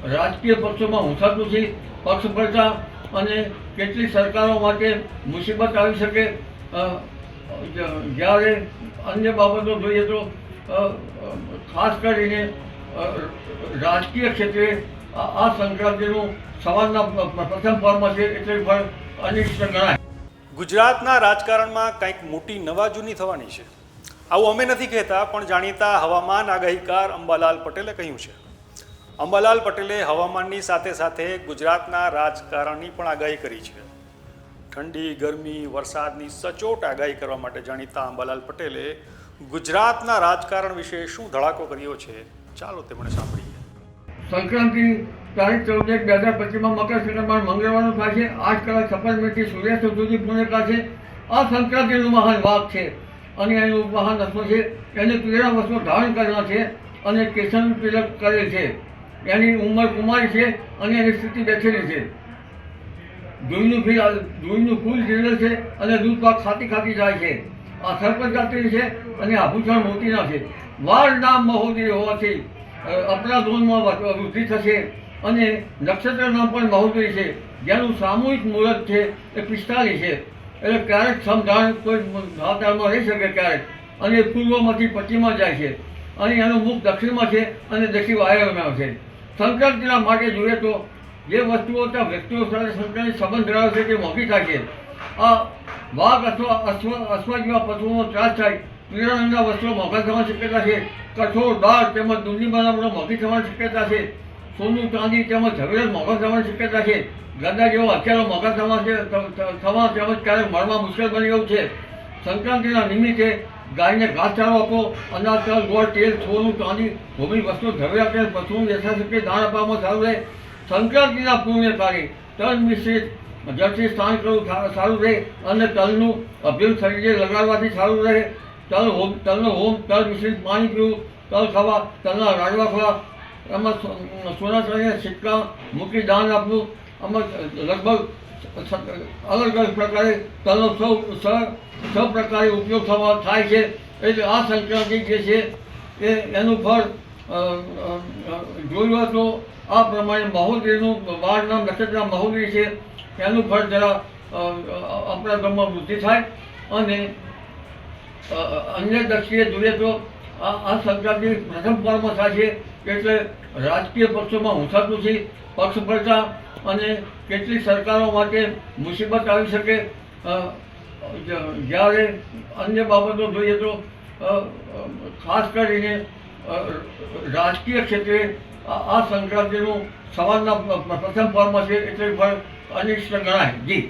રાજકીય પક્ષોમાં હુંસાતું છે, પક્ષ પડતા અને કેટલીક સરકારો માટે મુસીબત આવી શકે। જ્યારે અન્ય બાબતો જોઈએ તો ખાસ કરીને રાજકીય ક્ષેત્રે આ સંક્રાંતિનું સવારના પ્રથમ પર્વ છે એટલે પણ અનિષ્ટ ગણાય। ગુજરાતના રાજકારણમાં કંઈક મોટી નવાજૂની થવાની છે, આવું અમે નથી કહેતા, પણ જાણીતા હવામાન આગાહીકાર અંબાલાલ પટેલે કહ્યું છે। અંબાલાલ પટેલે હવામાનની સાથે સાથે ગુજરાતના રાજકારણની પણ આગાહી કરી છે। ઠંડી, ગરમી, વરસાદની સચોટ આગાહી કરવા માટે જાણીતા અંબાલાલ પટેલે ગુજરાતના રાજકારણ વિશે શું ધડાકો કર્યો છે, ચાલો તેમણે સાંભળીએ। સંક્રાંતિ તારીખ 14/1/2025 મકર સંક્રમણ મંગળવારનું થાય છે। 8 કલાક 56 મિનિટથી સૂર્યાસ્ત સુધી પૂર્ણકા છે। આ સંક્રાંતિનું મહાન વાઘ છે અને એનું મહાન અશ્વ છે। એને પીળા વસ્ત્રો ધારણ કરેલા છે અને કેસન તિલક કરેલ છે। એની ઉંમર કુમારી છે અને એની સ્થિતિ બેઠેલી છે। દૂધનું ફૂલ ખીલેલ છે અને દૂધ પાક ખાતી ખાતી જાય છે। આ સર્પ જાતિની છે અને આભૂષણ મોતીના છે। વાર નામ મહોદય હોવાથી અપરાધોમાં વૃદ્ધિ થશે અને નક્ષત્ર નામ પણ મહોદય છે, જેનું સામૂહિક મુહૂર્ત છે એ 45 છે। એટલે ક્યારેક સમજાણ કોઈ ભાવતાળમાં રહી શકે ક્યારેક, અને પૂર્વમાંથી પશ્ચિમમાં જાય છે અને એનું મુખ દક્ષિણમાં છે અને દક્ષિણ વાયવ્યમાં છે। સંક્રાંતિના માટે જોઈએ તો જે વસ્તુઓ ત્યાં વ્યક્તિઓ સાથે સંક્રાંતિ સંબંધ ધરાવે છે તે મોંઘી થાય છે। આ વાઘ અથવા અશ્વ જેવા પશુઓનો ત્રાસ થાય, પીળા રંગના વસ્ત્રો મોંઘા થવાની શક્યતા છે। કઠોળ, દાળ તેમજ દૂધની બનાવટો મોંઘી થવાની શક્યતા છે। સોનું, ચાંદી તેમજ ઝવેરાત મોંઘા થવાની શક્યતા છે। ગદા જેવા હથિયારો મોંઘા થવા તેમજ ક્યારેક મળવા મુશ્કેલ બની ગયું છે। સંક્રાંતિના નિમિત્તે ગાયને ઘાસચારો આપો, અનાજ, તલ, ગોળ, તેલ, સોનું, ચાંદી, ભૂમિ વસ્તુ, ઝવેરાત અને પશુઓનું યથાશક્તિ દાન આપવામાં સારું રહે। સંક્રાંતિના પુણ્યકારી તલ મિશ્રિત જળથી સ્નાન કરવું સારું રહે અને તલનું અભિલ શરીરે લગાડવાથી સારું રહે। તલનો હોમ, તલ મિશ્રિત પાણી પીવું, તલ ખાવા, તલના લાડવા ખાવા, એમાં સોના ચાંદીના સિક્કા મૂકી દાન આપવું। આમાં લગભગ અલગ અલગ પ્રકારે તલનો સૌ પ્રકારે ઉપયોગ થાય છે। એટલે આ સંક્રાંતિ જે છે એનું ફળ જોયું તો આ પ્રમાણે મહોદયનું વાર નામ નક્ષત્ર મહોદય છે, એનું ફળ જરા અપરાધોમાં વૃદ્ધિ થાય અને અન્ય દ્રષ્ટિએ જોઈએ તો આ સંક્રાંતિ પ્રથમ પર્વમાં થાય છે એટલે રાજકીય પક્ષોમાં હુંસાતું છે, પક્ષ પડતા અને કેટલીક સરકારો માટે મુસીબત આવી શકે। જ્યારે અન્ય બાબતો જોઈએ તો ખાસ કરીને રાજકીય ક્ષેત્રે આ સંક્રાંતિનું સવારના પ્રથમ પર્વ છે એટલે પણ અનિષ્ટ ગણાય। જી।